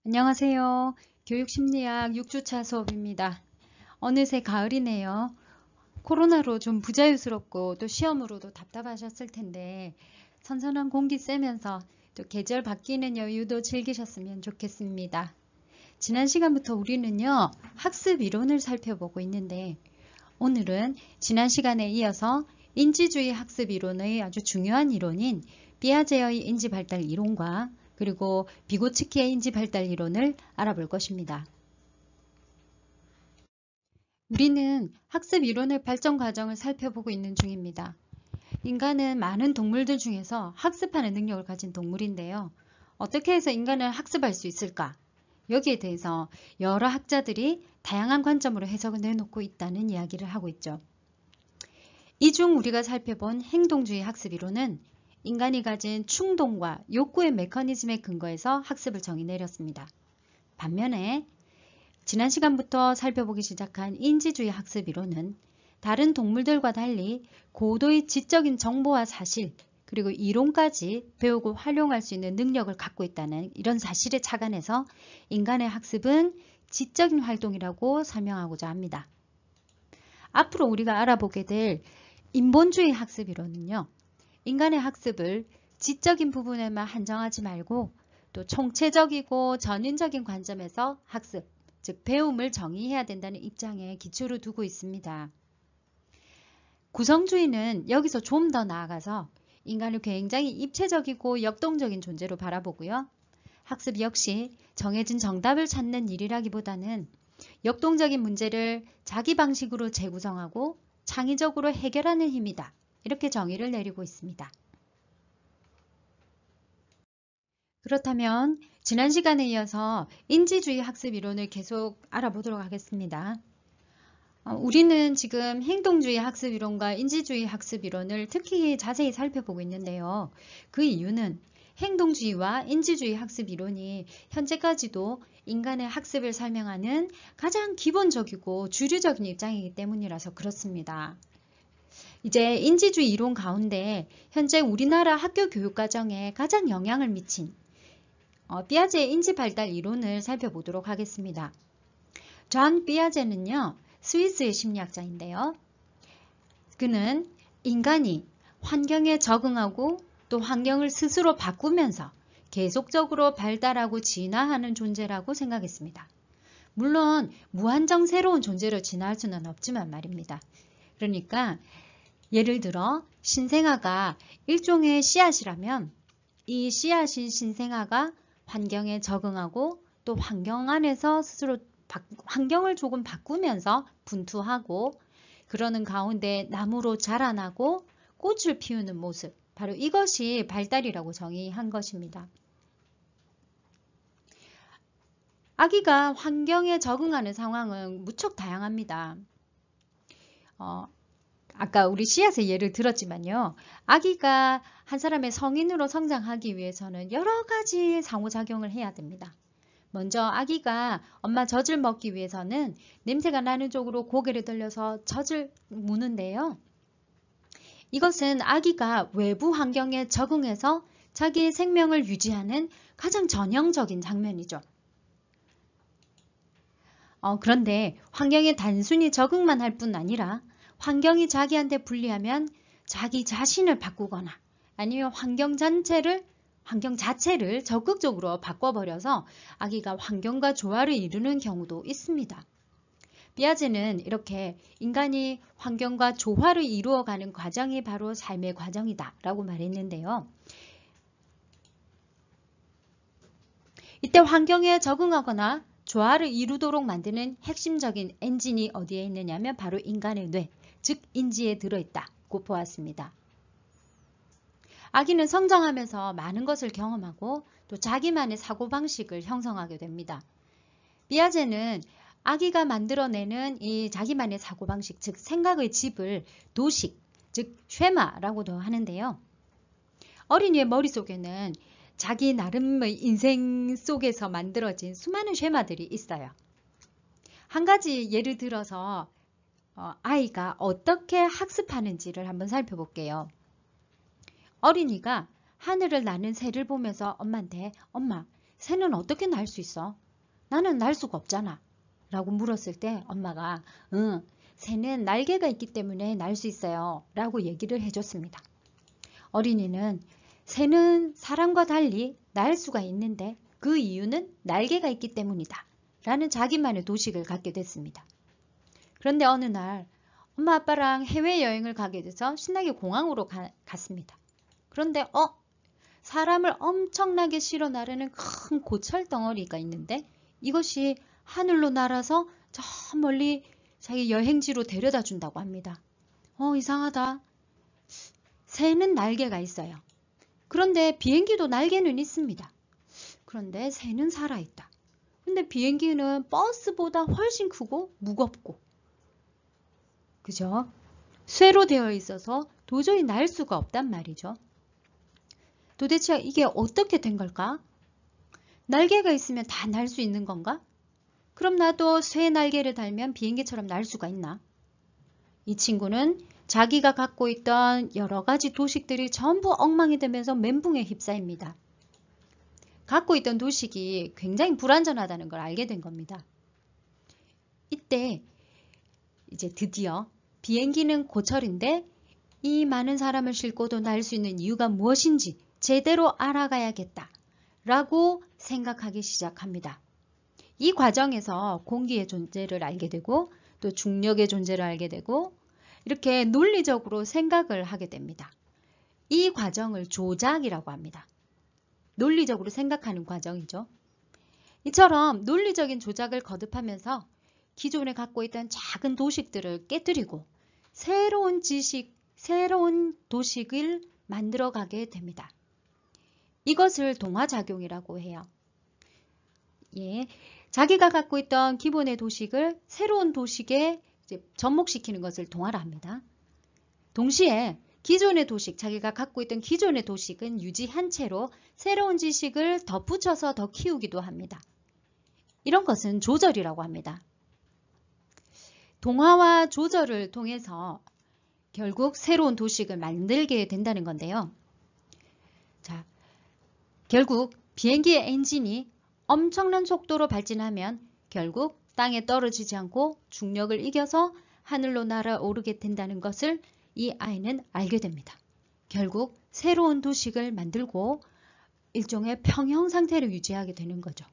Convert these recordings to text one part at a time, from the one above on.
안녕하세요. 교육심리학 6주차 수업입니다. 어느새 가을이네요. 코로나로 좀 부자유스럽고 또 시험으로도 답답하셨을 텐데 선선한 공기 쐬면서 또 계절 바뀌는 여유도 즐기셨으면 좋겠습니다. 지난 시간부터 우리는요, 학습 이론을 살펴보고 있는데 오늘은 지난 시간에 이어서 인지주의 학습 이론의 아주 중요한 이론인 피아제의 인지발달 이론과 그리고 비고츠키의 인지발달 이론을 알아볼 것입니다. 우리는 학습 이론의 발전 과정을 살펴보고 있는 중입니다. 인간은 많은 동물들 중에서 학습하는 능력을 가진 동물인데요. 어떻게 해서 인간을 학습할 수 있을까? 여기에 대해서 여러 학자들이 다양한 관점으로 해석을 내놓고 있다는 이야기를 하고 있죠. 이 중 우리가 살펴본 행동주의 학습 이론은 인간이 가진 충동과 욕구의 메커니즘에 근거해서 학습을 정의 내렸습니다. 반면에 지난 시간부터 살펴보기 시작한 인지주의 학습 이론은 다른 동물들과 달리 고도의 지적인 정보와 사실 그리고 이론까지 배우고 활용할 수 있는 능력을 갖고 있다는 이런 사실에 착안해서 인간의 학습은 지적인 활동이라고 설명하고자 합니다. 앞으로 우리가 알아보게 될 인본주의 학습 이론은요. 인간의 학습을 지적인 부분에만 한정하지 말고 또 총체적이고 전인적인 관점에서 학습, 즉 배움을 정의해야 된다는 입장에 기초를 두고 있습니다. 구성주의는 여기서 좀 더 나아가서 인간을 굉장히 입체적이고 역동적인 존재로 바라보고요. 학습 역시 정해진 정답을 찾는 일이라기보다는 역동적인 문제를 자기 방식으로 재구성하고 창의적으로 해결하는 힘이다. 이렇게 정의를 내리고 있습니다. 그렇다면 지난 시간에 이어서 인지주의 학습 이론을 계속 알아보도록 하겠습니다. 우리는 지금 행동주의 학습 이론과 인지주의 학습 이론을 특히 자세히 살펴보고 있는데요. 그 이유는 행동주의와 인지주의 학습 이론이 현재까지도 인간의 학습을 설명하는 가장 기본적이고 주류적인 입장이기 때문이라서 그렇습니다. 이제 인지주의 이론 가운데 현재 우리나라 학교 교육 과정에 가장 영향을 미친 피아제의 인지발달 이론을 살펴보도록 하겠습니다. 존 피아제는요, 스위스의 심리학자인데요. 그는 인간이 환경에 적응하고 또 환경을 스스로 바꾸면서 계속적으로 발달하고 진화하는 존재라고 생각했습니다. 물론 무한정 새로운 존재로 진화할 수는 없지만 말입니다. 그러니까 예를 들어 신생아가 일종의 씨앗이라면 이 씨앗인 신생아가 환경에 적응하고 또 환경 안에서 스스로 환경을 조금 바꾸면서 분투하고 그러는 가운데 나무로 자라나고 꽃을 피우는 모습, 바로 이것이 발달이라고 정의한 것입니다. 아기가 환경에 적응하는 상황은 무척 다양합니다. 아까 우리 씨앗의 예를 들었지만요. 아기가 한 사람의 성인으로 성장하기 위해서는 여러 가지 상호작용을 해야 됩니다. 먼저 아기가 엄마 젖을 먹기 위해서는 냄새가 나는 쪽으로 고개를 돌려서 젖을 무는데요. 이것은 아기가 외부 환경에 적응해서 자기의 생명을 유지하는 가장 전형적인 장면이죠. 그런데 환경에 단순히 적응만 할 뿐 아니라 환경이 자기한테 불리하면 자기 자신을 바꾸거나 아니면 환경 자체를 적극적으로 바꿔버려서 아기가 환경과 조화를 이루는 경우도 있습니다. 피아제는 이렇게 인간이 환경과 조화를 이루어가는 과정이 바로 삶의 과정이다 라고 말했는데요. 이때 환경에 적응하거나 조화를 이루도록 만드는 핵심적인 엔진이 어디에 있느냐면 바로 인간의 뇌, 즉 인지에 들어있다고 보았습니다. 아기는 성장하면서 많은 것을 경험하고 또 자기만의 사고방식을 형성하게 됩니다. 피아제는 아기가 만들어내는 이 자기만의 사고방식, 즉 생각의 집을 도식, 즉 쉐마라고도 하는데요. 어린이의 머릿속에는 자기 나름의 인생 속에서 만들어진 수많은 쉐마들이 있어요. 한 가지 예를 들어서 아이가 어떻게 학습하는지를 한번 살펴볼게요. 어린이가 하늘을 나는 새를 보면서 엄마한테 엄마, 새는 어떻게 날 수 있어? 나는 날 수가 없잖아. 라고 물었을 때 엄마가 응, 새는 날개가 있기 때문에 날 수 있어요. 라고 얘기를 해줬습니다. 어린이는 새는 사람과 달리 날 수가 있는데 그 이유는 날개가 있기 때문이다. 라는 자기만의 도식을 갖게 됐습니다. 그런데 어느 날 엄마 아빠랑 해외여행을 가게 돼서 신나게 공항으로 갔습니다. 그런데 사람을 엄청나게 실어 나르는 큰 고철 덩어리가 있는데 이것이 하늘로 날아서 저 멀리 자기 여행지로 데려다 준다고 합니다. 이상하다. 새는 날개가 있어요. 그런데 비행기도 날개는 있습니다. 그런데 새는 살아있다. 근데 비행기는 버스보다 훨씬 크고 무겁고 그죠? 쇠로 되어 있어서 도저히 날 수가 없단 말이죠. 도대체 이게 어떻게 된 걸까? 날개가 있으면 다 날 수 있는 건가? 그럼 나도 쇠 날개를 달면 비행기처럼 날 수가 있나? 이 친구는 자기가 갖고 있던 여러 가지 도식들이 전부 엉망이 되면서 멘붕에 휩싸입니다. 갖고 있던 도식이 굉장히 불완전하다는 걸 알게 된 겁니다. 이때 이제 드디어 비행기는 고철인데 이 많은 사람을 싣고도 날 수 있는 이유가 무엇인지 제대로 알아가야겠다 라고 생각하기 시작합니다. 이 과정에서 공기의 존재를 알게 되고 또 중력의 존재를 알게 되고 이렇게 논리적으로 생각을 하게 됩니다. 이 과정을 조작이라고 합니다. 논리적으로 생각하는 과정이죠. 이처럼 논리적인 조작을 거듭하면서 기존에 갖고 있던 작은 도식들을 깨뜨리고 새로운 도식을 만들어가게 됩니다. 이것을 동화작용이라고 해요. 자기가 갖고 있던 기본의 도식을 새로운 도식에 접목시키는 것을 동화라 합니다. 동시에 기존의 도식, 자기가 갖고 있던 기존의 도식은 유지한 채로 새로운 지식을 덧붙여서 더 키우기도 합니다. 이런 것은 조절이라고 합니다. 동화와 조절을 통해서 결국 새로운 도식을 만들게 된다는 건데요. 자, 결국 비행기의 엔진이 엄청난 속도로 발진하면 결국 땅에 떨어지지 않고 중력을 이겨서 하늘로 날아오르게 된다는 것을 이 아이는 알게 됩니다. 결국 새로운 도식을 만들고 일종의 평형 상태를 유지하게 되는 거죠.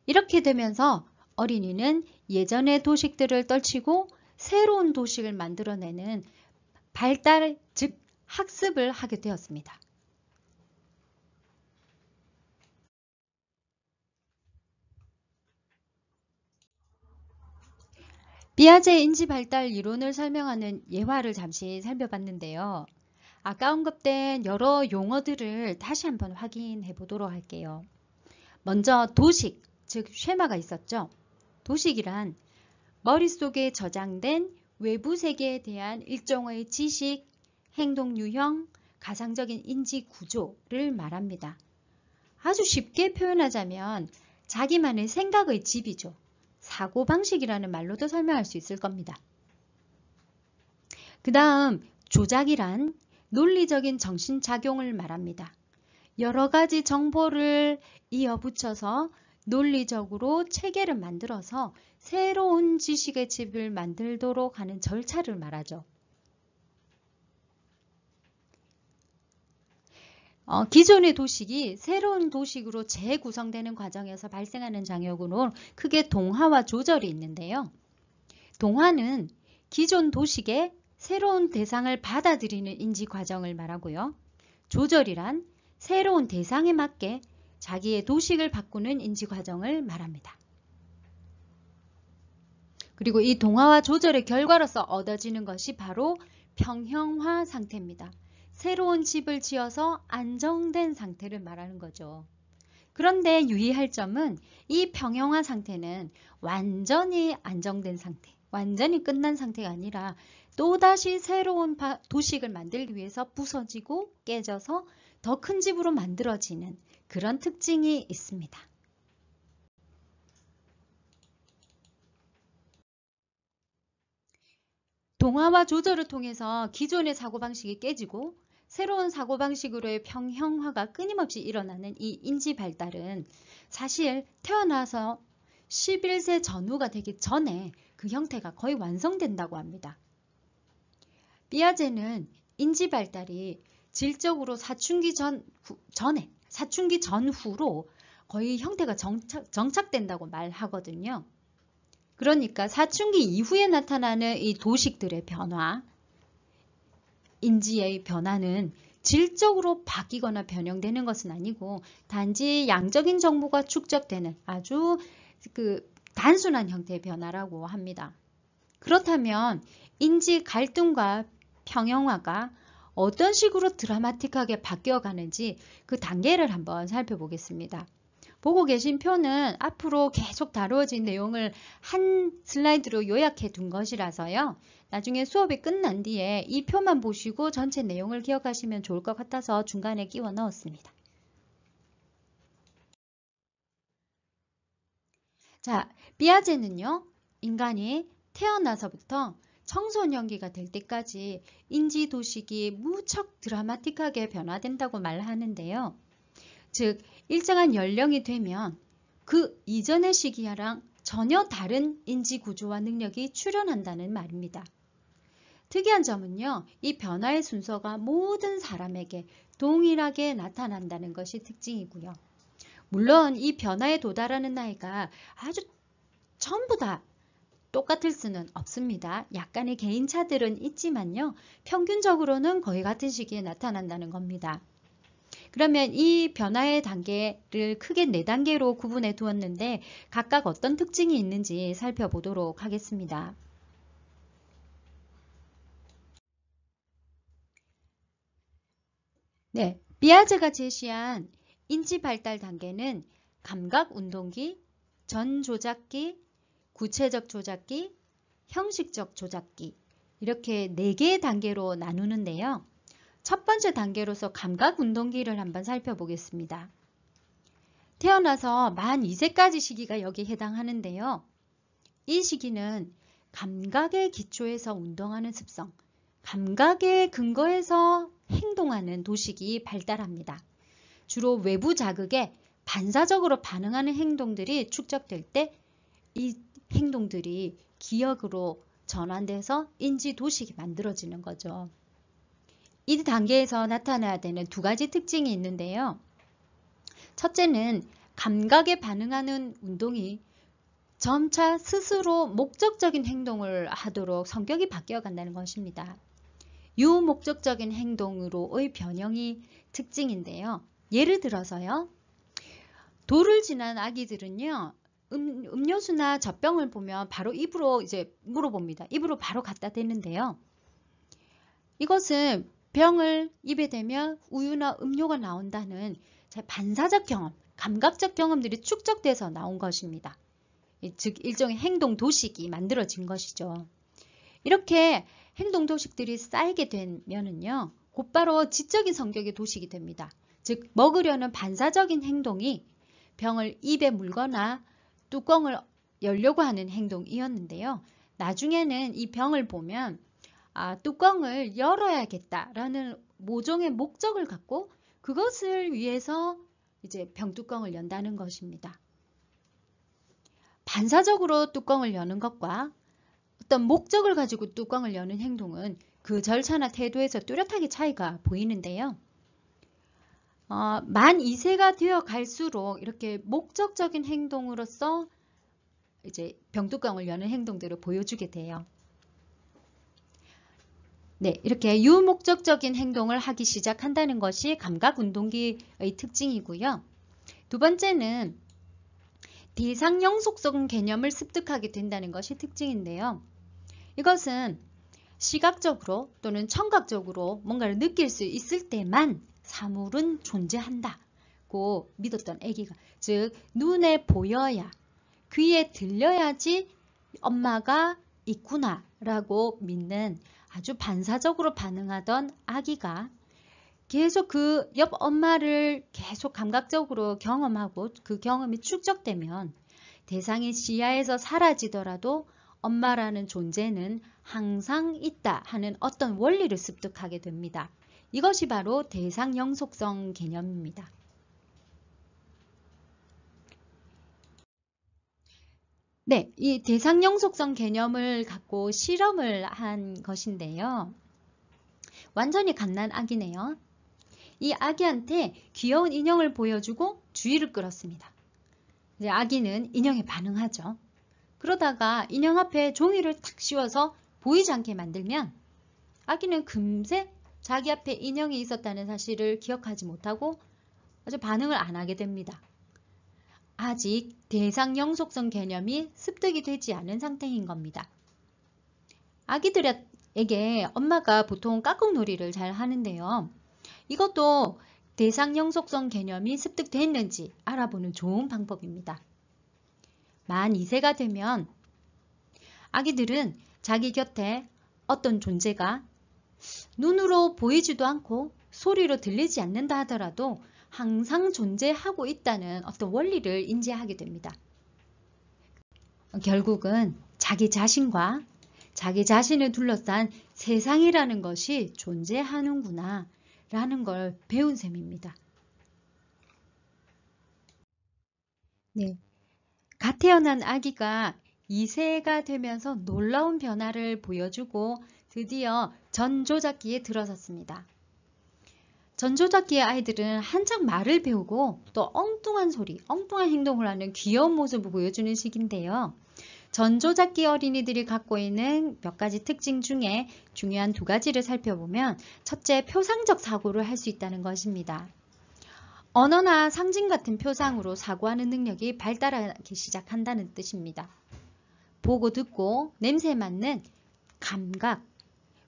이렇게 되면서 어린이는 예전의 도식들을 떨치고 새로운 도식을 만들어내는 발달, 즉 학습을 하게 되었습니다. 피아제 인지발달 이론을 설명하는 예화를 잠시 살펴봤는데요. 아까 언급된 여러 용어들을 다시 한번 확인해 보도록 할게요. 먼저 도식, 즉 쉐마가 있었죠. 도식이란 머릿속에 저장된 외부 세계에 대한 일종의 지식, 행동 유형, 가상적인 인지 구조를 말합니다. 아주 쉽게 표현하자면 자기만의 생각의 집이죠. 사고방식이라는 말로도 설명할 수 있을 겁니다. 그 다음 조작이란 논리적인 정신작용을 말합니다. 여러 가지 정보를 이어붙여서 논리적으로 체계를 만들어서 새로운 지식의 집을 만들도록 하는 절차를 말하죠. 기존의 도식이 새로운 도식으로 재구성되는 과정에서 발생하는 장애우는 크게 동화와 조절이 있는데요. 동화는 기존 도식의 새로운 대상을 받아들이는 인지 과정을 말하고요. 조절이란 새로운 대상에 맞게 자기의 도식을 바꾸는 인지 과정을 말합니다. 그리고 이 동화와 조절의 결과로서 얻어지는 것이 바로 평형화 상태입니다. 새로운 집을 지어서 안정된 상태를 말하는 거죠. 그런데 유의할 점은 이 평형화 상태는 완전히 안정된 상태, 완전히 끝난 상태가 아니라 또다시 새로운 도식을 만들기 위해서 부서지고 깨져서 더 큰 집으로 만들어지는 그런 특징이 있습니다. 동화와 조절을 통해서 기존의 사고방식이 깨지고 새로운 사고방식으로의 평형화가 끊임없이 일어나는 이 인지 발달은 사실 태어나서 11세 전후가 되기 전에 그 형태가 거의 완성된다고 합니다. 삐아제는 인지 발달이 질적으로 사춘기 전후로 거의 형태가 정착된다고 말하거든요. 그러니까 사춘기 이후에 나타나는 이 도식들의 변화, 인지의 변화는 질적으로 바뀌거나 변형되는 것은 아니고 단지 양적인 정보가 축적되는 아주 단순한 형태의 변화라고 합니다. 그렇다면 인지 갈등과 평형화가 어떤 식으로 드라마틱하게 바뀌어가는지 그 단계를 한번 살펴보겠습니다. 보고 계신 표는 앞으로 계속 다루어진 내용을 한 슬라이드로 요약해 둔 것이라서요. 나중에 수업이 끝난 뒤에 이 표만 보시고 전체 내용을 기억하시면 좋을 것 같아서 중간에 끼워 넣었습니다. 자, 삐아제는요, 인간이 태어나서부터 청소년기가 될 때까지 인지도식이 무척 드라마틱하게 변화된다고 말하는데요. 즉, 일정한 연령이 되면 그 이전의 시기랑 전혀 다른 인지구조와 능력이 출현한다는 말입니다. 특이한 점은요, 이 변화의 순서가 모든 사람에게 동일하게 나타난다는 것이 특징이고요. 물론 이 변화에 도달하는 나이가 아주 전부 다 똑같을 수는 없습니다. 약간의 개인차들은 있지만요. 평균적으로는 거의 같은 시기에 나타난다는 겁니다. 그러면 이 변화의 단계를 크게 4단계로 구분해 두었는데 각각 어떤 특징이 있는지 살펴보도록 하겠습니다. 네, 삐아제가 제시한 인지 발달 단계는 감각 운동기, 전조작기, 구체적 조작기, 형식적 조작기 이렇게 4개의 단계로 나누는데요. 첫 번째 단계로서 감각 운동기를 한번 살펴보겠습니다. 태어나서 만 2세까지 시기가 여기에 해당하는데요. 이 시기는 감각의 기초에서 운동하는 습성, 감각의 근거에서 행동하는 도식이 발달합니다. 주로 외부 자극에 반사적으로 반응하는 행동들이 축적될 때 이 행동들이 기억으로 전환돼서 인지도식이 만들어지는 거죠. 이 단계에서 나타나야 되는 2가지 특징이 있는데요. 첫째는 감각에 반응하는 운동이 점차 스스로 목적적인 행동을 하도록 성격이 바뀌어 간다는 것입니다. 유목적적인 행동으로의 변형이 특징인데요. 예를 들어서요. 도를 지난 아기들은요. 음료수나 젖병을 보면 바로 입으로 이제 물어봅니다. 입으로 바로 갖다 대는데요. 이것은 병을 입에 대면 우유나 음료가 나온다는 반사적 경험, 감각적 경험들이 축적돼서 나온 것입니다. 즉 일종의 행동 도식이 만들어진 것이죠. 이렇게 행동 도식들이 쌓이게 되면은요, 곧바로 지적인 성격의 도식이 됩니다. 즉 먹으려는 반사적인 행동이 병을 입에 물거나 뚜껑을 열려고 하는 행동이었는데요. 나중에는 이 병을 보면 뚜껑을 열어야겠다라는 모종의 목적을 갖고 그것을 위해서 이제 병뚜껑을 연다는 것입니다. 반사적으로 뚜껑을 여는 것과 어떤 목적을 가지고 뚜껑을 여는 행동은 그 절차나 태도에서 뚜렷하게 차이가 보이는데요. 만 2세가 되어 갈수록 이렇게 목적적인 행동으로서 이제 병뚜껑을 여는 행동들을 보여주게 돼요. 네, 이렇게 유목적적인 행동을 하기 시작한다는 것이 감각운동기의 특징이고요. 2번째는 대상영속성 개념을 습득하게 된다는 것이 특징인데요. 이것은 시각적으로 또는 청각적으로 뭔가를 느낄 수 있을 때만 사물은 존재한다고 믿었던 아기가, 즉 눈에 보여야 귀에 들려야지 엄마가 있구나 라고 믿는 아주 반사적으로 반응하던 아기가 계속 그 옆 엄마를 계속 감각적으로 경험하고 그 경험이 축적되면 대상이 시야에서 사라지더라도 엄마라는 존재는 항상 있다 하는 어떤 원리를 습득하게 됩니다. 이것이 바로 대상 영속성 개념입니다. 네, 이 대상 영속성 개념을 갖고 실험을 한 것인데요. 완전히 갓난 아기네요. 이 아기한테 귀여운 인형을 보여주고 주의를 끌었습니다. 이제 아기는 인형에 반응하죠. 그러다가 인형 앞에 종이를 탁 씌워서 보이지 않게 만들면 아기는 금세 자기 앞에 인형이 있었다는 사실을 기억하지 못하고 아주 반응을 안 하게 됩니다. 아직 대상 영속성 개념이 습득이 되지 않은 상태인 겁니다. 아기들에게 엄마가 보통 깍꿍놀이를 잘 하는데요. 이것도 대상 영속성 개념이 습득됐는지 알아보는 좋은 방법입니다. 만 2세가 되면 아기들은 자기 곁에 어떤 존재가 눈으로 보이지도 않고 소리로 들리지 않는다 하더라도 항상 존재하고 있다는 어떤 원리를 인지하게 됩니다. 결국은 자기 자신과 자기 자신을 둘러싼 세상이라는 것이 존재하는구나 라는 걸 배운 셈입니다. 네, 갓 태어난 아기가 2세가 되면서 놀라운 변화를 보여주고 드디어 전조작기에 들어섰습니다. 전조작기의 아이들은 한창 말을 배우고 또 엉뚱한 소리, 엉뚱한 행동을 하는 귀여운 모습을 보여주는 시기인데요. 전조작기 어린이들이 갖고 있는 몇 가지 특징 중에 중요한 2가지를 살펴보면 첫째, 표상적 사고를 할 수 있다는 것입니다. 언어나 상징 같은 표상으로 사고하는 능력이 발달하기 시작한다는 뜻입니다. 보고 듣고 냄새 맡는 감각,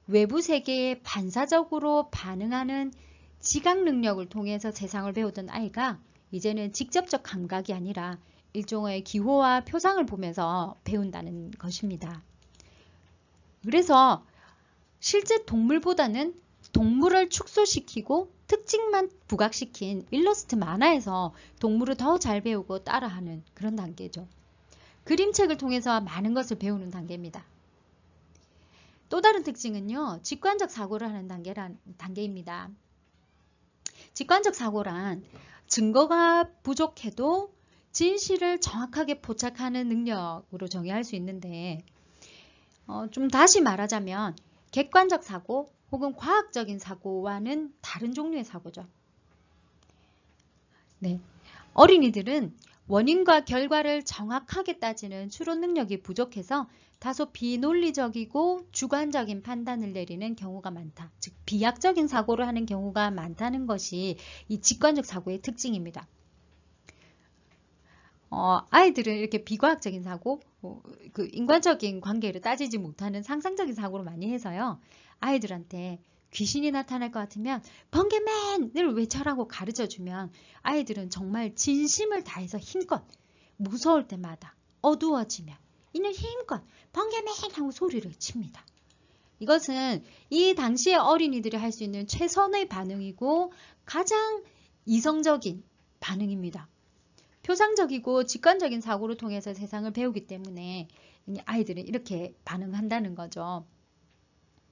외부 세계에 반사적으로 반응하는 지각 능력을 통해서 세상을 배우던 아이가 이제는 직접적 감각이 아니라 일종의 기호와 표상을 보면서 배운다는 것입니다. 그래서 실제 동물보다는 동물을 축소시키고 특징만 부각시킨 일러스트 만화에서 동물을 더 잘 배우고 따라하는 그런 단계죠. 그림책을 통해서 많은 것을 배우는 단계입니다. 또 다른 특징은요, 직관적 사고를 하는 단계입니다. 직관적 사고란 증거가 부족해도 진실을 정확하게 포착하는 능력으로 정의할 수 있는데 좀 다시 말하자면 객관적 사고 혹은 과학적인 사고와는 다른 종류의 사고죠. 네, 어린이들은 원인과 결과를 정확하게 따지는 추론 능력이 부족해서 다소 비논리적이고 주관적인 판단을 내리는 경우가 많다. 즉 비약적인 사고를 하는 경우가 많다는 것이 이 직관적 사고의 특징입니다. 아이들은 이렇게 비과학적인 사고, 그 인간적인 관계를 따지지 못하는 상상적인 사고를 많이 해서요. 아이들한테 귀신이 나타날 것 같으면 번개맨을 외쳐라고 가르쳐주면 아이들은 정말 진심을 다해서 힘껏 무서울 때마다 어두워지면 이는 힘껏 번개맨 하고 소리를 칩니다. 이것은 이 당시의 어린이들이 할 수 있는 최선의 반응이고 가장 이성적인 반응입니다. 표상적이고 직관적인 사고를 통해서 세상을 배우기 때문에 아이들은 이렇게 반응한다는 거죠.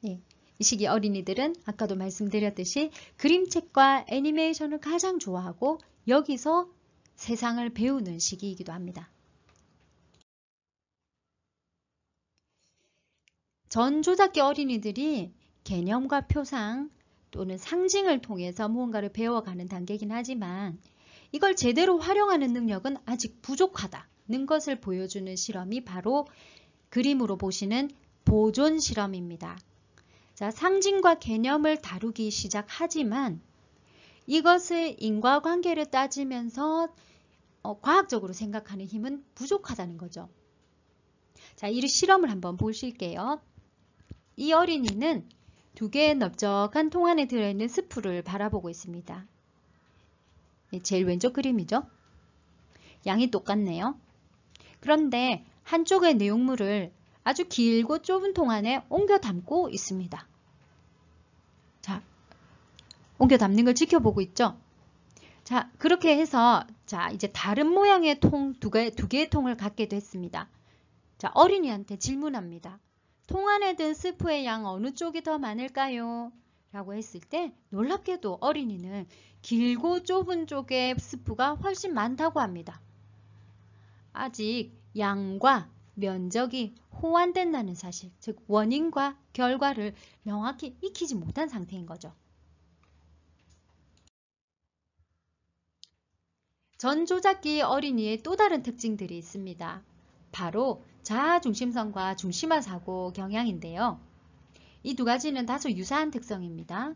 네. 이 시기 어린이들은 아까도 말씀드렸듯이 그림책과 애니메이션을 가장 좋아하고 여기서 세상을 배우는 시기이기도 합니다. 전조작기 어린이들이 개념과 표상 또는 상징을 통해서 무언가를 배워가는 단계이긴 하지만 이걸 제대로 활용하는 능력은 아직 부족하다는 것을 보여주는 실험이 바로 그림으로 보시는 보존 실험입니다. 자, 상징과 개념을 다루기 시작하지만 이것을 인과관계를 따지면서 과학적으로 생각하는 힘은 부족하다는 거죠. 자, 이 실험을 한번 보실게요. 이 어린이는 2개의 넓적한 통 안에 들어있는 스프를 바라보고 있습니다. 제일 왼쪽 그림이죠. 양이 똑같네요. 그런데 한쪽의 내용물을 아주 길고 좁은 통 안에 옮겨 담고 있습니다. 자, 옮겨 담는 걸 지켜보고 있죠. 자, 그렇게 해서 자, 이제 다른 모양의 통, 두 개의 통을 갖게 됐습니다. 자, 어린이한테 질문합니다. 통 안에 든 스프의 양 어느 쪽이 더 많을까요? 라고 했을 때 놀랍게도 어린이는 길고 좁은 쪽의 스프가 훨씬 많다고 합니다. 아직 양과 면적이 호환된다는 사실, 즉 원인과 결과를 명확히 익히지 못한 상태인 거죠. 전조작기 어린이의 또 다른 특징들이 있습니다. 바로 자아중심성과 중심화 사고 경향인데요. 이 두 가지는 다소 유사한 특성입니다.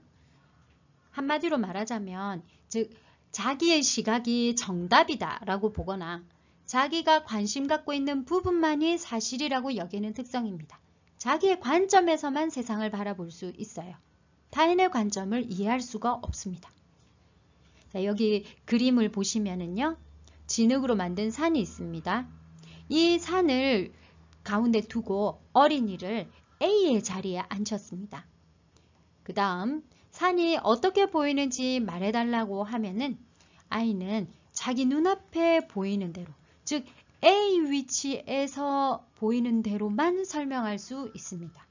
한마디로 말하자면, 즉 자기의 시각이 정답이다 라고 보거나 자기가 관심 갖고 있는 부분만이 사실이라고 여기는 특성입니다. 자기의 관점에서만 세상을 바라볼 수 있어요. 타인의 관점을 이해할 수가 없습니다. 자, 여기 그림을 보시면은요, 진흙으로 만든 산이 있습니다. 이 산을 가운데 두고 어린이를 A의 자리에 앉혔습니다. 그 다음 산이 어떻게 보이는지 말해달라고 하면은 아이는 자기 눈앞에 보이는 대로, 즉 A 위치에서 보이는 대로만 설명할 수 있습니다.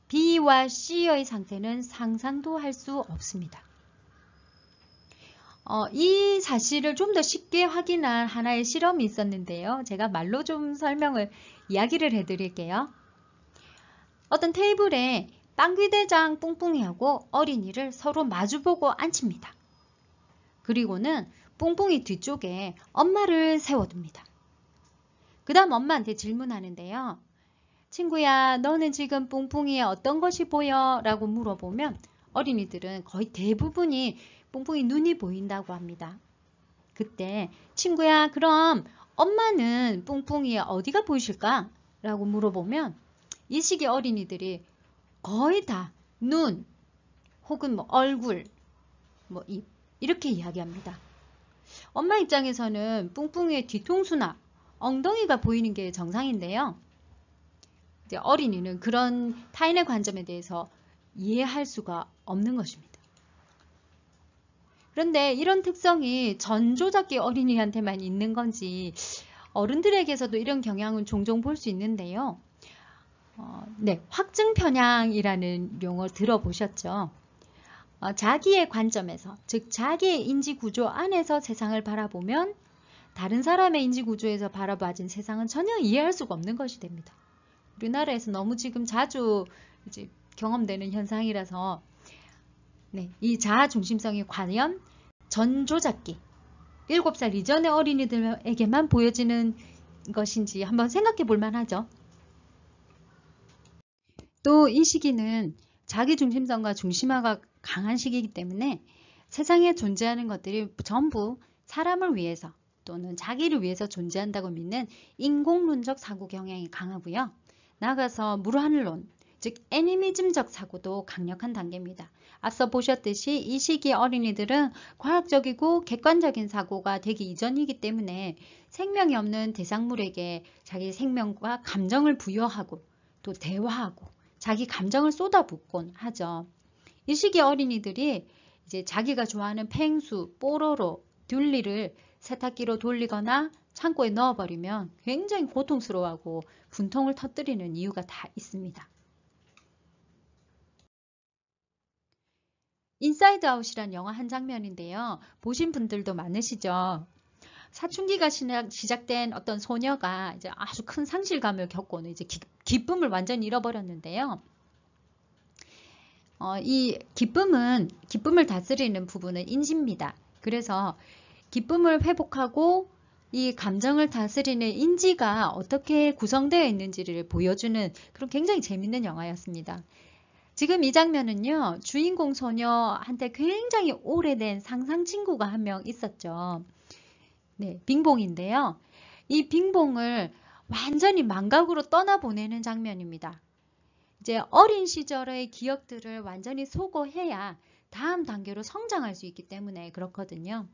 B와 C의 상태는 상상도 할 수 없습니다. 이 사실을 좀 더 쉽게 확인한 하나의 실험이 있었는데요. 제가 말로 좀 이야기를 해드릴게요. 어떤 테이블에 빵귀대장 뿡뿡이하고 어린이를 서로 마주보고 앉힙니다. 그리고는 뿡뿡이 뒤쪽에 엄마를 세워둡니다. 그 다음 엄마한테 질문하는데요. 친구야, 너는 지금 뿡뿡이에 어떤 것이 보여? 라고 물어보면 어린이들은 거의 대부분이 뿡뿡이 눈이 보인다고 합니다. 그때 친구야, 그럼 엄마는 뿡뿡이에 어디가 보이실까? 라고 물어보면 이 시기 어린이들이 거의 다 눈 혹은 얼굴, 입 이렇게 이야기합니다. 엄마 입장에서는 뿡뿡이의 뒤통수나 엉덩이가 보이는 게 정상인데요. 이제 어린이는 그런 타인의 관점에 대해서 이해할 수가 없는 것입니다. 그런데 이런 특성이 전조작기 어린이한테만 있는 건지 어른들에게서도 이런 경향은 종종 볼 수 있는데요. 확증 편향이라는 용어 들어보셨죠? 자기의 관점에서, 즉 자기의 인지 구조 안에서 세상을 바라보면 다른 사람의 인지 구조에서 바라봐진 세상은 전혀 이해할 수가 없는 것이 됩니다. 우리나라에서 너무 지금 자주 이제 경험되는 현상이라서 이 자아 중심성이 과연 전조작기 7살 이전의 어린이들에게만 보여지는 것인지 한번 생각해 볼 만하죠. 또 이 시기는 자기중심성과 중심화가 강한 시기이기 때문에 세상에 존재하는 것들이 전부 사람을 위해서 또는 자기를 위해서 존재한다고 믿는 인공론적 사고 경향이 강하고요. 나아가서 무한론, 즉 애니미즘적 사고도 강력한 단계입니다. 앞서 보셨듯이 이 시기 어린이들은 과학적이고 객관적인 사고가 되기 이전이기 때문에 생명이 없는 대상물에게 자기 생명과 감정을 부여하고 또 대화하고 자기 감정을 쏟아붓곤 하죠. 이 시기 어린이들이 이제 자기가 좋아하는 펭수, 뽀로로, 듀리를 세탁기로 돌리거나 창고에 넣어버리면 굉장히 고통스러워하고 분통을 터뜨리는 이유가 다 있습니다. 인사이드 아웃이란 영화 한 장면인데요. 보신 분들도 많으시죠? 사춘기가 시작된 어떤 소녀가 이제 아주 큰 상실감을 겪고는 이제 기쁨을 완전히 잃어버렸는데요. 이 기쁨을 다스리는 부분은 인지입니다. 그래서 기쁨을 회복하고 이 감정을 다스리는 인지가 어떻게 구성되어 있는지를 보여주는 그런 굉장히 재밌는 영화였습니다. 지금 이 장면은요, 주인공 소녀한테 굉장히 오래된 상상 친구가 한 명 있었죠. 빙봉인데요. 이 빙봉을 완전히 망각으로 떠나보내는 장면입니다. 이제 어린 시절의 기억들을 완전히 소거해야 다음 단계로 성장할 수 있기 때문에 그렇거든요.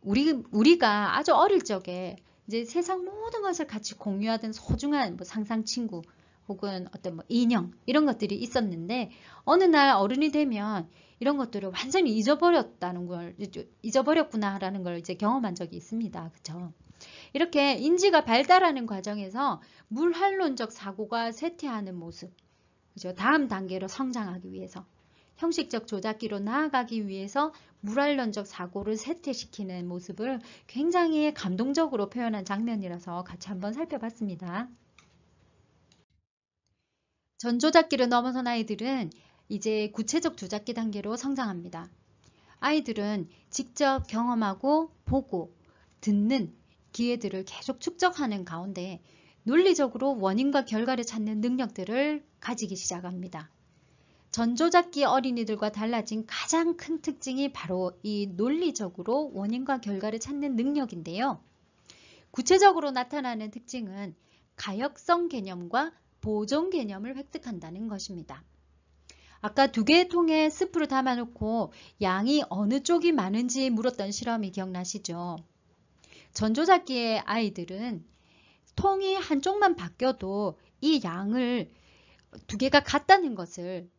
우리가 아주 어릴 적에 이제 세상 모든 것을 같이 공유하던 소중한 상상 친구 혹은 어떤 인형 이런 것들이 있었는데 어느 날 어른이 되면 이런 것들을 완전히 잊어버렸구나라는 걸 이제 경험한 적이 있습니다. 그렇죠? 이렇게 인지가 발달하는 과정에서 물환론적 사고가 쇠퇴하는 모습, 그죠? 다음 단계로 성장하기 위해서. 형식적 조작기로 나아가기 위해서 무활론적 사고를 쇠퇴시키는 모습을 굉장히 감동적으로 표현한 장면이라서 같이 한번 살펴봤습니다. 전조작기를 넘어선 아이들은 이제 구체적 조작기 단계로 성장합니다. 아이들은 직접 경험하고 보고 듣는 기회들을 계속 축적하는 가운데 논리적으로 원인과 결과를 찾는 능력들을 가지기 시작합니다. 전조작기 어린이들과 달라진 가장 큰 특징이 바로 이 논리적으로 원인과 결과를 찾는 능력인데요. 구체적으로 나타나는 특징은 가역성 개념과 보존 개념을 획득한다는 것입니다. 아까 2개의 통에 스프를 담아놓고 양이 어느 쪽이 많은지 물었던 실험이 기억나시죠? 전조작기의 아이들은 통이 한쪽만 바뀌어도 이 양을 2개가 같다는 것을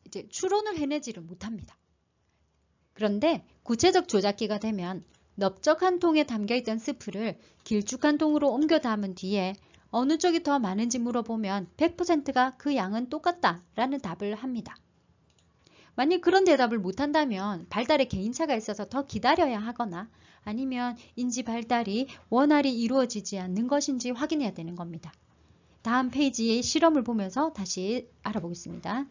이제 추론을 해내지를 못합니다. 그런데 구체적 조작기가 되면 넓적한 통에 담겨있던 스프를 길쭉한 통으로 옮겨 담은 뒤에 어느 쪽이 더 많은지 물어보면 100%가 그 양은 똑같다라는 답을 합니다. 만약 그런 대답을 못한다면 발달에 개인차가 있어서 더 기다려야 하거나 아니면 인지 발달이 원활히 이루어지지 않는 것인지 확인해야 되는 겁니다. 다음 페이지의 실험을 보면서 다시 알아보겠습니다.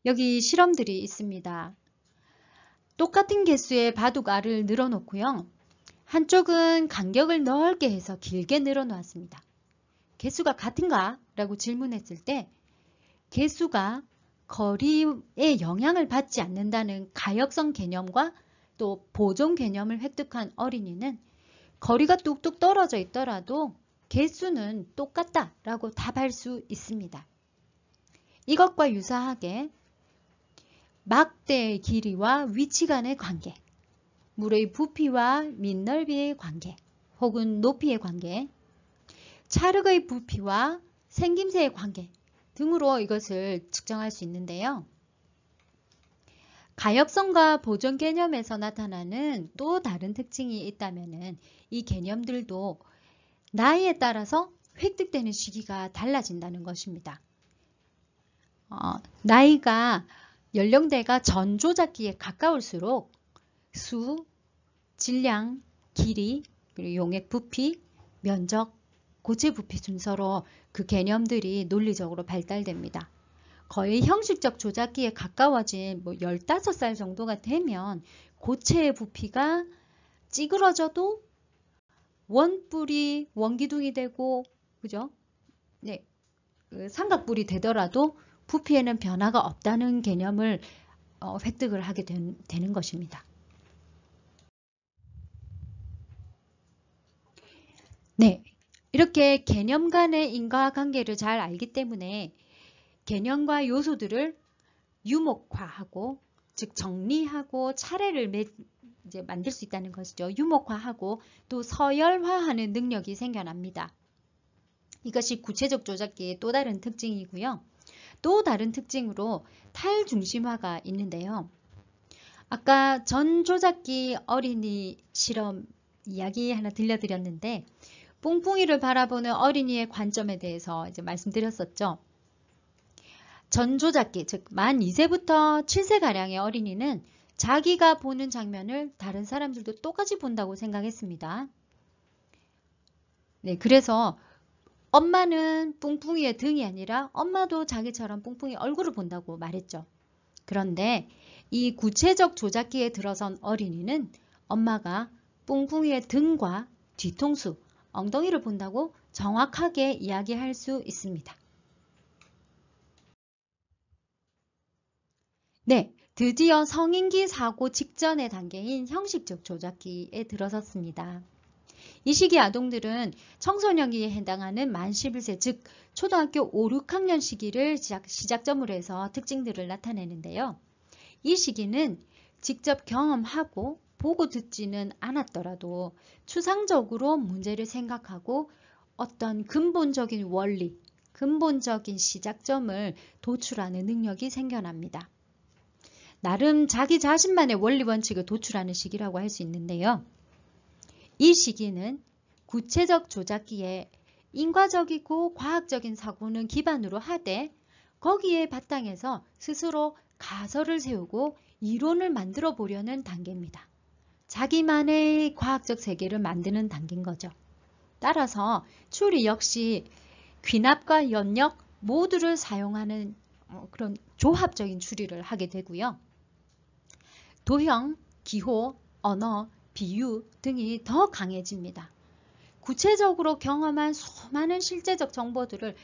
여기 실험들이 있습니다. 똑같은 개수의 바둑알을 늘어놓고요. 한쪽은 간격을 넓게 해서 길게 늘어놓았습니다. 개수가 같은가? 라고 질문했을 때 개수가 거리에 영향을 받지 않는다는 가역성 개념과 또 보존 개념을 획득한 어린이는 거리가 뚝뚝 떨어져 있더라도 개수는 똑같다라고 답할 수 있습니다. 이것과 유사하게 막대의 길이와 위치 간의 관계, 물의 부피와 밑넓이의 관계, 혹은 높이의 관계, 찰흙의 부피와 생김새의 관계 등으로 이것을 측정할 수 있는데요. 가역성과 보존 개념에서 나타나는 또 다른 특징이 있다면 이 개념들도 나이에 따라서 획득되는 시기가 달라진다는 것입니다. 나이가 연령대가 전조작기에 가까울수록 수, 질량, 길이, 그리고 용액 부피, 면적, 고체 부피 순서로 그 개념들이 논리적으로 발달됩니다. 거의 형식적 조작기에 가까워진 15살 정도가 되면 고체의 부피가 찌그러져도 원뿔이 원기둥이 되고, 그죠? 네, 삼각뿔이 되더라도 부피에는 변화가 없다는 개념을 획득을 하게 되는 것입니다. 네, 이렇게 개념 간의 인과관계를 잘 알기 때문에 개념과 요소들을 유목화하고, 즉 정리하고 차례를 이제 만들 수 있다는 것이죠. 유목화하고 또 서열화하는 능력이 생겨납니다. 이것이 구체적 조작기의 또 다른 특징이고요. 또 다른 특징으로 탈중심화가 있는데요. 아까 전조작기 어린이 실험 이야기 하나 들려드렸는데 뿡뿡이를 바라보는 어린이의 관점에 대해서 이제 말씀드렸었죠. 전조작기, 즉 만 2세부터 7세가량의 어린이는 자기가 보는 장면을 다른 사람들도 똑같이 본다고 생각했습니다. 네, 그래서 엄마는 뿡뿡이의 등이 아니라 엄마도 자기처럼 뿡뿡이 얼굴을 본다고 말했죠. 그런데 이 구체적 조작기에 들어선 어린이는 엄마가 뿡뿡이의 등과 뒤통수, 엉덩이를 본다고 정확하게 이야기할 수 있습니다. 네, 드디어 성인기 사고 직전의 단계인 형식적 조작기에 들어섰습니다. 이 시기 아동들은 청소년기에 해당하는 만 11세, 즉 초등학교 5, 6학년 시기를 시작점으로 해서 특징들을 나타내는데요. 이 시기는 직접 경험하고 보고 듣지는 않았더라도 추상적으로 문제를 생각하고 어떤 근본적인 원리, 근본적인 시작점을 도출하는 능력이 생겨납니다. 나름 자기 자신만의 원리 원칙을 도출하는 시기라고 할 수 있는데요. 이 시기는 구체적 조작기에 인과적이고 과학적인 사고는 기반으로 하되 거기에 바탕에서 스스로 가설을 세우고 이론을 만들어 보려는 단계입니다. 자기만의 과학적 세계를 만드는 단계인 거죠. 따라서 추리 역시 귀납과 연력 모두를 사용하는 그런 조합적인 추리를 하게 되고요. 도형, 기호, 언어, 비유 등이 더 강해집니다. 구체적으로 경험한 수많은 실제적 정보들을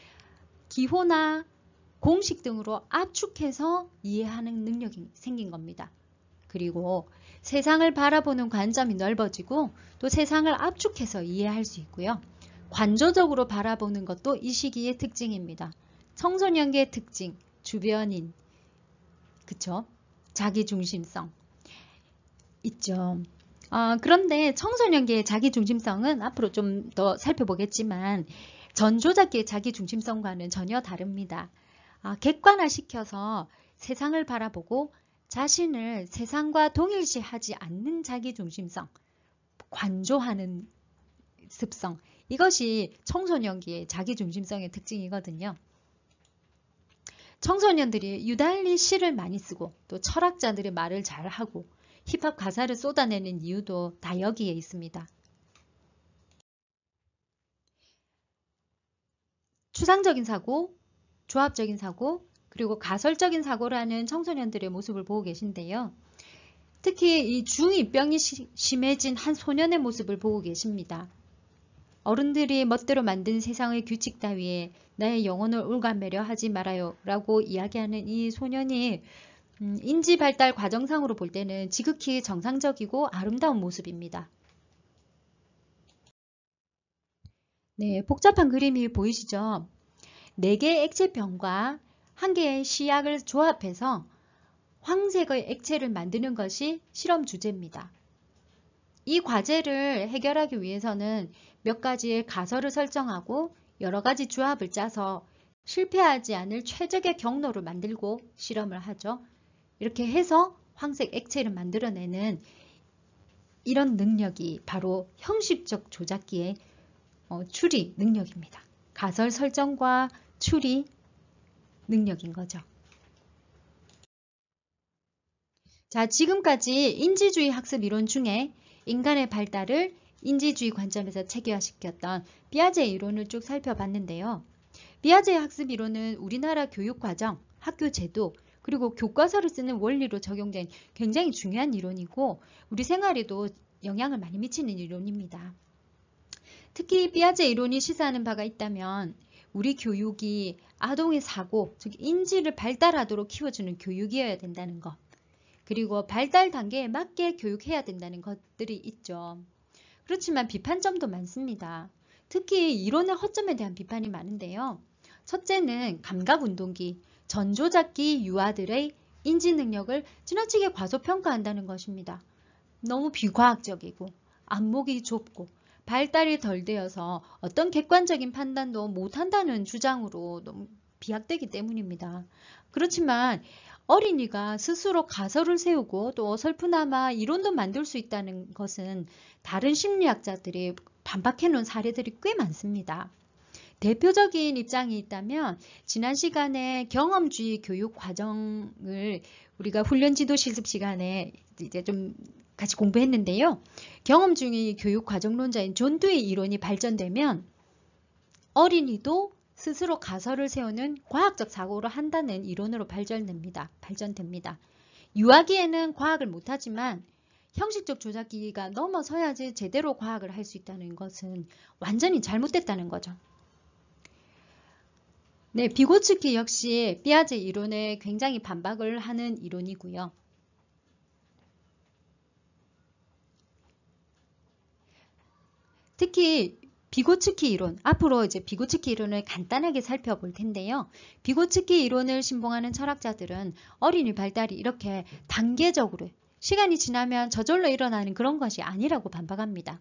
기호나 공식 등으로 압축해서 이해하는 능력이 생긴 겁니다. 그리고 세상을 바라보는 관점이 넓어지고 또 세상을 압축해서 이해할 수 있고요. 관조적으로 바라보는 것도 이 시기의 특징입니다. 청소년기의 특징, 주변인, 그쵸? 자기중심성 있죠. 그런데 청소년기의 자기중심성은 앞으로 좀 더 살펴보겠지만 전조작기의 자기중심성과는 전혀 다릅니다. 객관화시켜서 세상을 바라보고 자신을 세상과 동일시하지 않는 자기중심성, 관조하는 습성, 이것이 청소년기의 자기중심성의 특징이거든요. 청소년들이 유달리 시를 많이 쓰고 또 철학자들의 말을 잘하고 힙합 가사를 쏟아내는 이유도 다 여기에 있습니다. 추상적인 사고, 조합적인 사고, 그리고 가설적인 사고라는 청소년들의 모습을 보고 계신데요. 특히 이 중2병이 심해진 한 소년의 모습을 보고 계십니다. 어른들이 멋대로 만든 세상의 규칙 따위에 나의 영혼을 올가매려 하지 말아요 라고 이야기하는 이 소년이 인지 발달 과정상으로 볼 때는 지극히 정상적이고 아름다운 모습입니다. 네, 복잡한 그림이 보이시죠? 4개의 액체병과 1개의 시약을 조합해서 황색의 액체를 만드는 것이 실험 주제입니다. 이 과제를 해결하기 위해서는 몇 가지의 가설을 설정하고 여러 가지 조합을 짜서 실패하지 않을 최적의 경로를 만들고 실험을 하죠. 이렇게 해서 황색 액체를 만들어내는 이런 능력이 바로 형식적 조작기의 추리 능력입니다. 가설 설정과 추리 능력인 거죠. 자, 지금까지 인지주의 학습 이론 중에 인간의 발달을 인지주의 관점에서 체계화시켰던 피아제 이론을 쭉 살펴봤는데요. 피아제 학습 이론은 우리나라 교육과정, 학교 제도, 그리고 교과서를 쓰는 원리로 적용된 굉장히 중요한 이론이고 우리 생활에도 영향을 많이 미치는 이론입니다. 특히 피아제 이론이 시사하는 바가 있다면 우리 교육이 아동의 사고, 즉 인지를 발달하도록 키워주는 교육이어야 된다는 것. 그리고 발달 단계에 맞게 교육해야 된다는 것들이 있죠. 그렇지만 비판점도 많습니다. 특히 이론의 허점에 대한 비판이 많은데요. 첫째는 감각운동기, 전조작기 유아들의 인지 능력을 지나치게 과소평가한다는 것입니다. 너무 비과학적이고 안목이 좁고 발달이 덜 되어서 어떤 객관적인 판단도 못한다는 주장으로 너무 비약되기 때문입니다. 그렇지만 어린이가 스스로 가설을 세우고 또 어설프나마 이론도 만들 수 있다는 것은 다른 심리학자들이 반박해 놓은 사례들이 꽤 많습니다. 대표적인 입장이 있다면 지난 시간에 경험주의 교육 과정을 우리가 훈련 지도 실습 시간에 이제 좀 같이 공부했는데요. 경험주의 교육 과정론자인 존 듀의 이론이 발전되면 어린이도 스스로 가설을 세우는 과학적 사고를 한다는 이론으로 발전됩니다. 유아기에는 과학을 못하지만 형식적 조작기가 넘어서야지 제대로 과학을 할 수 있다는 것은 완전히 잘못됐다는 거죠. 네, 비고츠키 역시 피아제 이론에 굉장히 반박을 하는 이론이고요. 특히 비고츠키 이론, 앞으로 이제 비고츠키 이론을 간단하게 살펴볼 텐데요. 비고츠키 이론을 신봉하는 철학자들은 어린이 발달이 이렇게 단계적으로 시간이 지나면 저절로 일어나는 그런 것이 아니라고 반박합니다.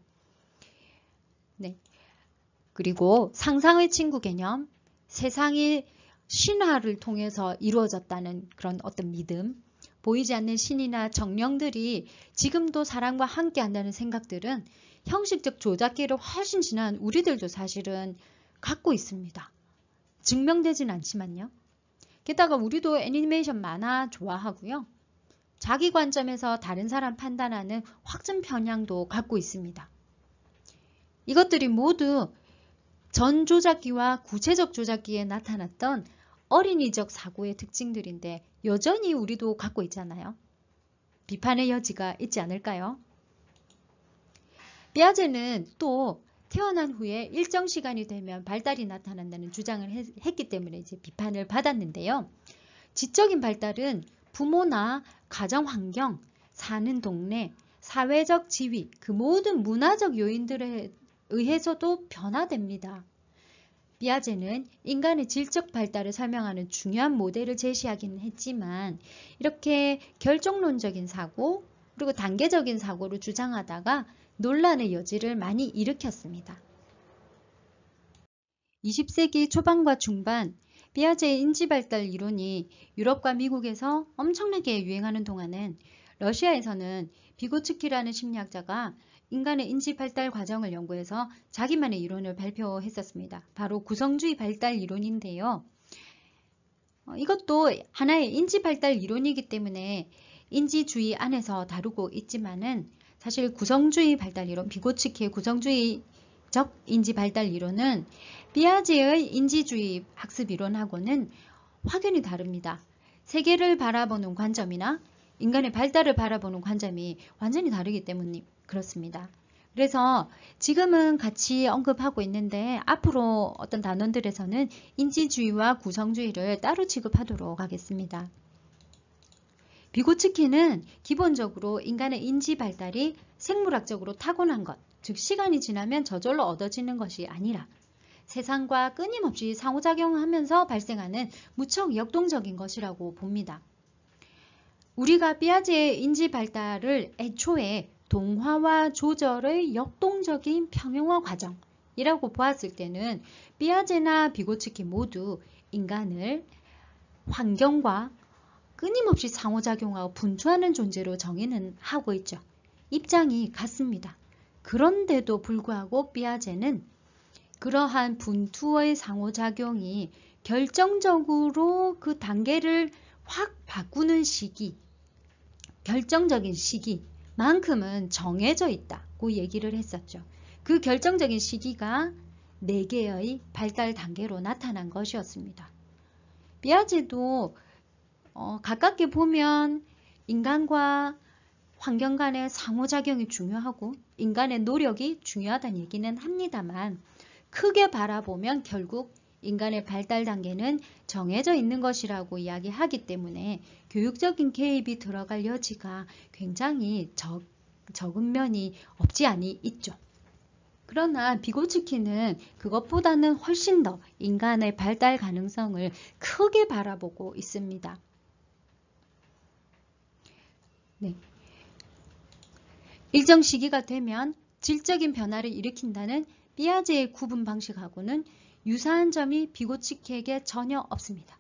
네. 그리고 상상의 친구 개념, 세상이 신화를 통해서 이루어졌다는 그런 어떤 믿음, 보이지 않는 신이나 정령들이 지금도 사람과 함께 한다는 생각들은 형식적 조작기를 훨씬 지난 우리들도 사실은 갖고 있습니다. 증명되진 않지만요. 게다가 우리도 애니메이션 만화 좋아하고요. 자기 관점에서 다른 사람 판단하는 확증 편향도 갖고 있습니다. 이것들이 모두 전 조작기와 구체적 조작기에 나타났던 어린이적 사고의 특징들인데 여전히 우리도 갖고 있잖아요. 비판의 여지가 있지 않을까요? 피아제는 또 태어난 후에 일정 시간이 되면 발달이 나타난다는 주장을 했기 때문에 이제 비판을 받았는데요. 지적인 발달은 부모나 가정 환경, 사는 동네, 사회적 지위, 그 모든 문화적 요인들에 의해서도 변화됩니다. 피아제는 인간의 질적 발달을 설명하는 중요한 모델을 제시하기는 했지만 이렇게 결정론적인 사고 그리고 단계적인 사고를 주장하다가 논란의 여지를 많이 일으켰습니다. 20세기 초반과 중반 피아제의 인지발달 이론이 유럽과 미국에서 엄청나게 유행하는 동안은 러시아에서는 비고츠키라는 심리학자가 인간의 인지발달 과정을 연구해서 자기만의 이론을 발표했었습니다. 바로 구성주의 발달 이론인데요. 이것도 하나의 인지발달 이론이기 때문에 인지주의 안에서 다루고 있지만은 사실 구성주의 발달 이론, 비고츠키의 구성주의적 인지 발달 이론은 피아제의 인지주의 학습 이론하고는 확연히 다릅니다. 세계를 바라보는 관점이나 인간의 발달을 바라보는 관점이 완전히 다르기 때문에 그렇습니다. 그래서 지금은 같이 언급하고 있는데 앞으로 어떤 단원들에서는 인지주의와 구성주의를 따로 취급하도록 하겠습니다. 비고츠키는 기본적으로 인간의 인지 발달이 생물학적으로 타고난 것, 즉 시간이 지나면 저절로 얻어지는 것이 아니라 세상과 끊임없이 상호작용하면서 발생하는 무척 역동적인 것이라고 봅니다. 우리가 피아제의 인지 발달을 애초에 동화와 조절의 역동적인 평형화 과정이라고 보았을 때는 피아제나 비고츠키 모두 인간을 환경과 끊임없이 상호작용하고 분투하는 존재로 정의는 하고 있죠. 입장이 같습니다. 그런데도 불구하고 피아제는 그러한 분투의 상호작용이 결정적으로 그 단계를 확 바꾸는 시기, 결정적인 시기만큼은 정해져 있다고 얘기를 했었죠. 그 결정적인 시기가 4개의 발달 단계로 나타난 것이었습니다. 피아제도 가깝게 보면 인간과 환경 간의 상호작용이 중요하고 인간의 노력이 중요하다는 얘기는 합니다만 크게 바라보면 결국 인간의 발달 단계는 정해져 있는 것이라고 이야기하기 때문에 교육적인 개입이 들어갈 여지가 굉장히 적은 면이 없지 않이 있죠. 그러나 비고츠키는 그것보다는 훨씬 더 인간의 발달 가능성을 크게 바라보고 있습니다. 네. 일정 시기가 되면 질적인 변화를 일으킨다는 피아제의 구분 방식하고는 유사한 점이 비고츠키에게 전혀 없습니다.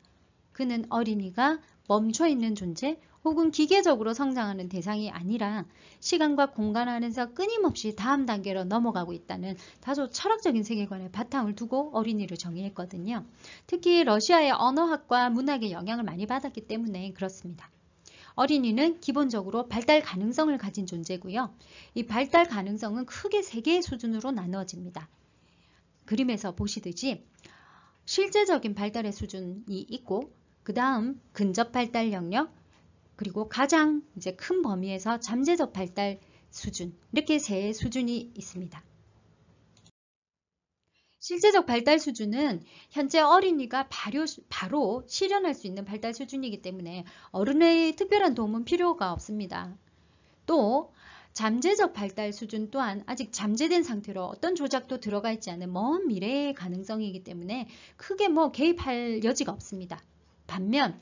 그는 어린이가 멈춰있는 존재 혹은 기계적으로 성장하는 대상이 아니라 시간과 공간 안에서 끊임없이 다음 단계로 넘어가고 있다는 다소 철학적인 세계관에 바탕을 두고 어린이를 정의했거든요. 특히 러시아의 언어학과 문학의 영향을 많이 받았기 때문에 그렇습니다. 어린이는 기본적으로 발달 가능성을 가진 존재고요. 이 발달 가능성은 크게 3개의 수준으로 나누어집니다. 그림에서 보시듯이 실제적인 발달의 수준이 있고 그 다음 근접 발달 영역 그리고 가장 이제 큰 범위에서 잠재적 발달 수준 이렇게 3 수준이 있습니다. 실제적 발달 수준은 현재 어린이가 바로 실현할 수 있는 발달 수준이기 때문에 어른의 특별한 도움은 필요가 없습니다. 또 잠재적 발달 수준 또한 아직 잠재된 상태로 어떤 조작도 들어가 있지 않은 먼 미래의 가능성이기 때문에 크게 개입할 여지가 없습니다. 반면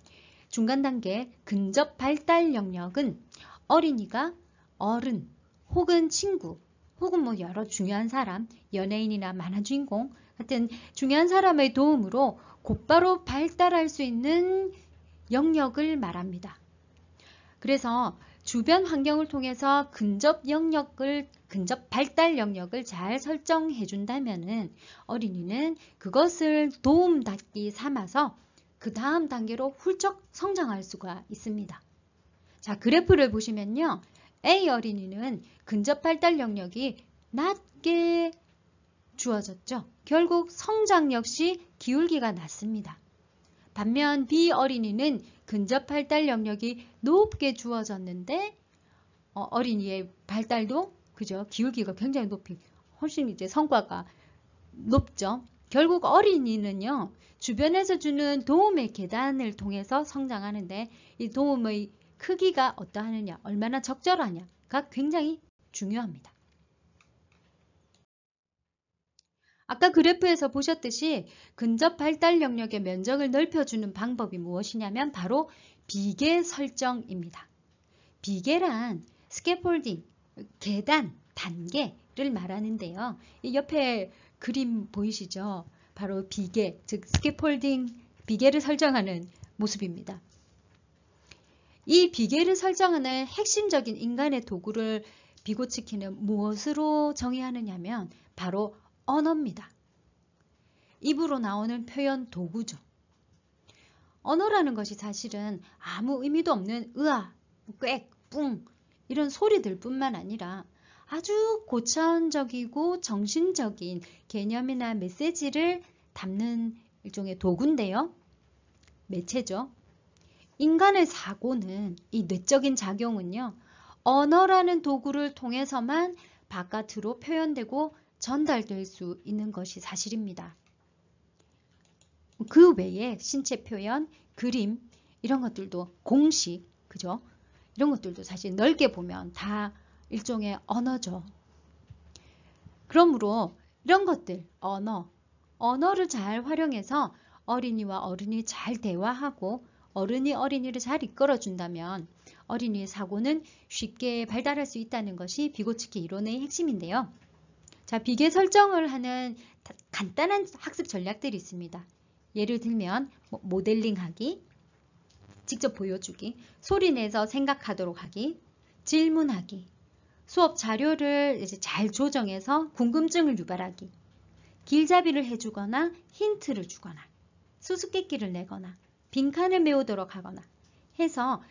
중간 단계 근접 발달 영역은 어린이가 어른 혹은 친구 혹은 여러 중요한 사람, 연예인이나 만화 주인공 같은 중요한 사람의 도움으로 곧바로 발달할 수 있는 영역을 말합니다. 그래서 주변 환경을 통해서 근접 발달 영역을 잘 설정해 준다면은 어린이는 그것을 도움닫기 삼아서 그 다음 단계로 훌쩍 성장할 수가 있습니다. 자, 그래프를 보시면요. A 어린이는 근접 발달 영역이 낮게 주어졌죠. 결국 성장 역시 기울기가 낮습니다. 반면 B 어린이는 근접 발달 영역이 높게 주어졌는데 어린이의 발달도 그죠? 기울기가 굉장히 높이 훨씬 이제 성과가 높죠. 결국 어린이는요. 주변에서 주는 도움의 계단을 통해서 성장하는데 이 도움의 크기가 어떠하느냐, 얼마나 적절하냐가 굉장히 중요합니다. 아까 그래프에서 보셨듯이 근접 발달 영역의 면적을 넓혀주는 방법이 무엇이냐면 바로 비계 설정입니다. 비계란 스캐폴딩, 계단, 단계를 말하는데요. 이 옆에 그림 보이시죠? 바로 비계, 즉 스캐폴딩, 비계를 설정하는 모습입니다. 이 비계를 설정하는 핵심적인 인간의 도구를 비고치키는 무엇으로 정의하느냐면 바로 언어입니다. 입으로 나오는 표현 도구죠. 언어라는 것이 사실은 아무 의미도 없는 으아, 꽥, 뿡 이런 소리들 뿐만 아니라 아주 고차원적이고 정신적인 개념이나 메시지를 담는 일종의 도구인데요. 매체죠. 인간의 사고는, 이 뇌적인 작용은요. 언어라는 도구를 통해서만 바깥으로 표현되고 전달될 수 있는 것이 사실입니다. 그 외에 신체 표현, 그림 이런 것들도 공식, 그죠? 이런 것들도 사실 넓게 보면 다 일종의 언어죠. 그러므로 이런 것들, 언어를 잘 활용해서 어린이와 어른이 잘 대화하고 어른이 어린이를 잘 이끌어준다면 어린이의 사고는 쉽게 발달할 수 있다는 것이 비고치키 이론의 핵심인데요. 자, 비계 설정을 하는 간단한 학습 전략들이 있습니다. 예를 들면 모델링하기, 직접 보여주기, 소리내서 생각하도록 하기, 질문하기, 수업 자료를 이제 잘 조정해서 궁금증을 유발하기, 길잡이를 해주거나 힌트를 주거나, 수수께끼를 내거나, 빈칸을 메우도록 하거나 해서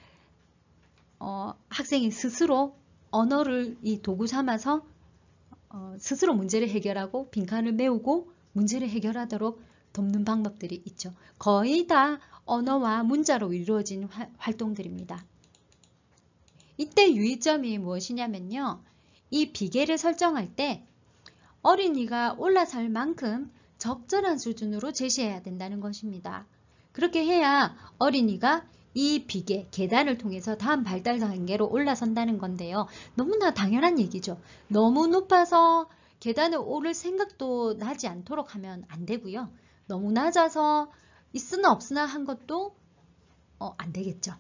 학생이 스스로 언어를 이 도구 삼아서 스스로 문제를 해결하고 빈칸을 메우고 문제를 해결하도록 돕는 방법들이 있죠. 거의 다 언어와 문자로 이루어진 활동들입니다. 이때 유의점이 무엇이냐면요. 이 비계를 설정할 때 어린이가 올라설 만큼 적절한 수준으로 제시해야 된다는 것입니다. 그렇게 해야 어린이가 이 비계, 계단을 통해서 다음 발달 단계로 올라선다는 건데요. 너무나 당연한 얘기죠. 너무 높아서 계단을 오를 생각도 나지 않도록 하면 안 되고요. 너무 낮아서 있으나 없으나 한 것도 안 되겠죠.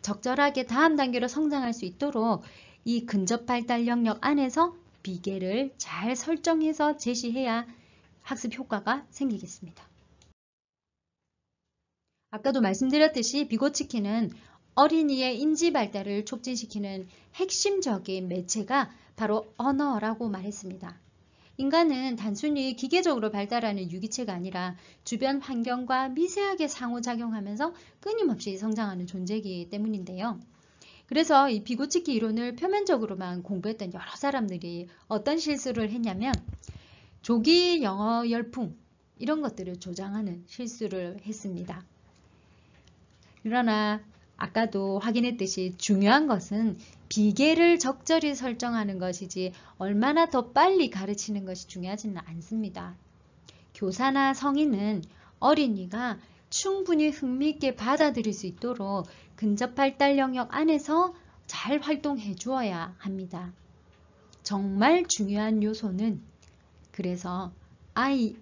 적절하게 다음 단계로 성장할 수 있도록 이 근접 발달 영역 안에서 비계를 잘 설정해서 제시해야 학습 효과가 생기겠습니다. 아까도 말씀드렸듯이 비고치키는 어린이의 인지 발달을 촉진시키는 핵심적인 매체가 바로 언어라고 말했습니다. 인간은 단순히 기계적으로 발달하는 유기체가 아니라 주변 환경과 미세하게 상호작용하면서 끊임없이 성장하는 존재이기 때문인데요. 그래서 이 비고치키 이론을 표면적으로만 공부했던 여러 사람들이 어떤 실수를 했냐면 조기 영어 열풍 이런 것들을 조장하는 실수를 했습니다. 그러나 아까도 확인했듯이 중요한 것은 비계를 적절히 설정하는 것이지 얼마나 더 빨리 가르치는 것이 중요하지는 않습니다. 교사나 성인은 어린이가 충분히 흥미있게 받아들일 수 있도록 근접 발달 영역 안에서 잘 활동해 주어야 합니다. 정말 중요한 요소는 그래서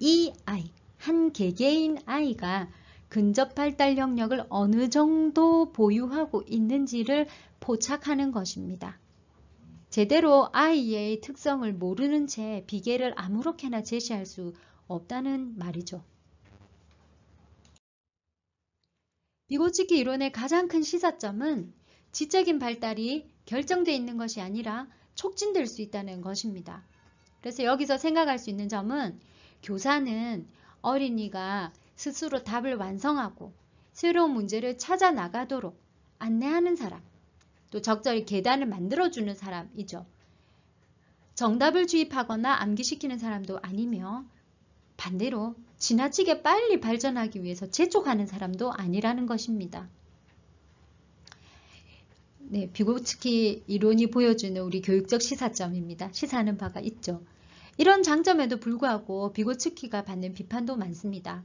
이 아이, 한 개개인 아이가 근접 발달 영역을 어느 정도 보유하고 있는지를 포착하는 것입니다. 제대로 아이의 특성을 모르는 채 비계를 아무렇게나 제시할 수 없다는 말이죠. 비고치키 이론의 가장 큰 시사점은 지적인 발달이 결정되어 있는 것이 아니라 촉진될 수 있다는 것입니다. 그래서 여기서 생각할 수 있는 점은 교사는 어린이가 스스로 답을 완성하고 새로운 문제를 찾아 나가도록 안내하는 사람, 또 적절히 계단을 만들어주는 사람이죠. 정답을 주입하거나 암기시키는 사람도 아니며 반대로 지나치게 빨리 발전하기 위해서 재촉하는 사람도 아니라는 것입니다. 네, 비고츠키 이론이 보여주는 우리 교육적 시사점입니다. 시사하는 바가 있죠. 이런 장점에도 불구하고 비고츠키가 받는 비판도 많습니다.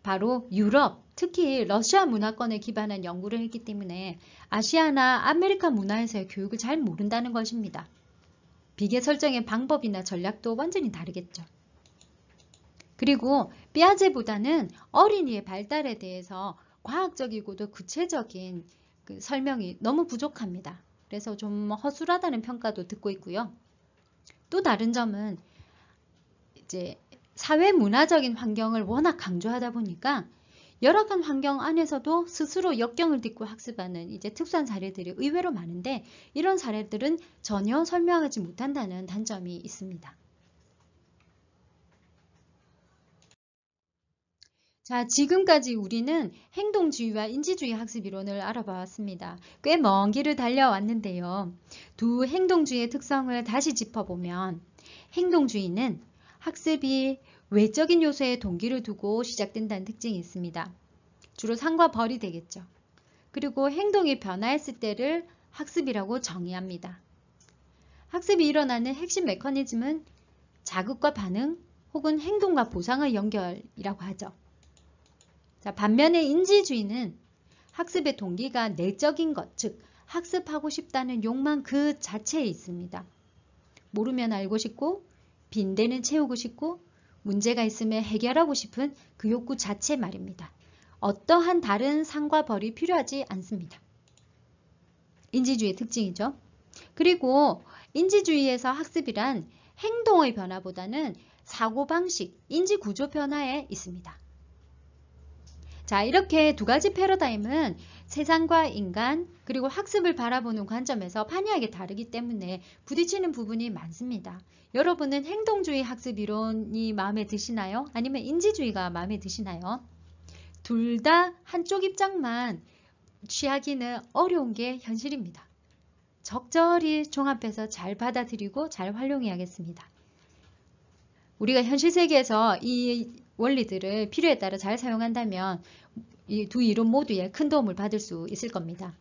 바로 유럽, 특히 러시아 문화권에 기반한 연구를 했기 때문에 아시아나 아메리카 문화에서의 교육을 잘 모른다는 것입니다. 비계 설정의 방법이나 전략도 완전히 다르겠죠. 그리고 피아제보다는 어린이의 발달에 대해서 과학적이고도 구체적인 그 설명이 너무 부족합니다. 그래서 좀 허술하다는 평가도 듣고 있고요. 또 다른 점은 이제 사회 문화적인 환경을 워낙 강조하다 보니까 열악한 환경 안에서도 스스로 역경을 딛고 학습하는 이제 특수한 사례들이 의외로 많은데 이런 사례들은 전혀 설명하지 못한다는 단점이 있습니다. 자, 지금까지 우리는 행동주의와 인지주의 학습 이론을 알아봤습니다. 꽤 먼 길을 달려왔는데요. 두 행동주의의 특성을 다시 짚어보면 행동주의는 학습이 외적인 요소에 동기를 두고 시작된다는 특징이 있습니다. 주로 상과 벌이 되겠죠. 그리고 행동이 변화했을 때를 학습이라고 정의합니다. 학습이 일어나는 핵심 메커니즘은 자극과 반응 혹은 행동과 보상의 연결이라고 하죠. 자, 반면에 인지주의는 학습의 동기가 내적인 것, 즉 학습하고 싶다는 욕망 그 자체에 있습니다. 모르면 알고 싶고 빈대는 채우고 싶고 문제가 있으면 해결하고 싶은 그 욕구 자체 말입니다. 어떠한 다른 상과 벌이 필요하지 않습니다. 인지주의의 특징이죠. 그리고 인지주의에서 학습이란 행동의 변화보다는 사고방식, 인지구조 변화에 있습니다. 자, 이렇게 두 가지 패러다임은 세상과 인간 그리고 학습을 바라보는 관점에서 판이하게 다르기 때문에 부딪히는 부분이 많습니다. 여러분은 행동주의 학습 이론이 마음에 드시나요? 아니면 인지주의가 마음에 드시나요? 둘 다 한쪽 입장만 취하기는 어려운 게 현실입니다. 적절히 종합해서 잘 받아들이고 잘 활용해야겠습니다. 우리가 현실 세계에서 이 원리들을 필요에 따라 잘 사용한다면 이 두 이론 모두에 큰 도움을 받을 수 있을 겁니다.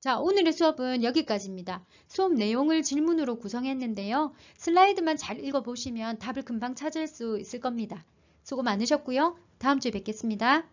자, 오늘의 수업은 여기까지입니다. 수업 내용을 질문으로 구성했는데요. 슬라이드만 잘 읽어보시면 답을 금방 찾을 수 있을 겁니다. 수고 많으셨고요. 다음 주에 뵙겠습니다.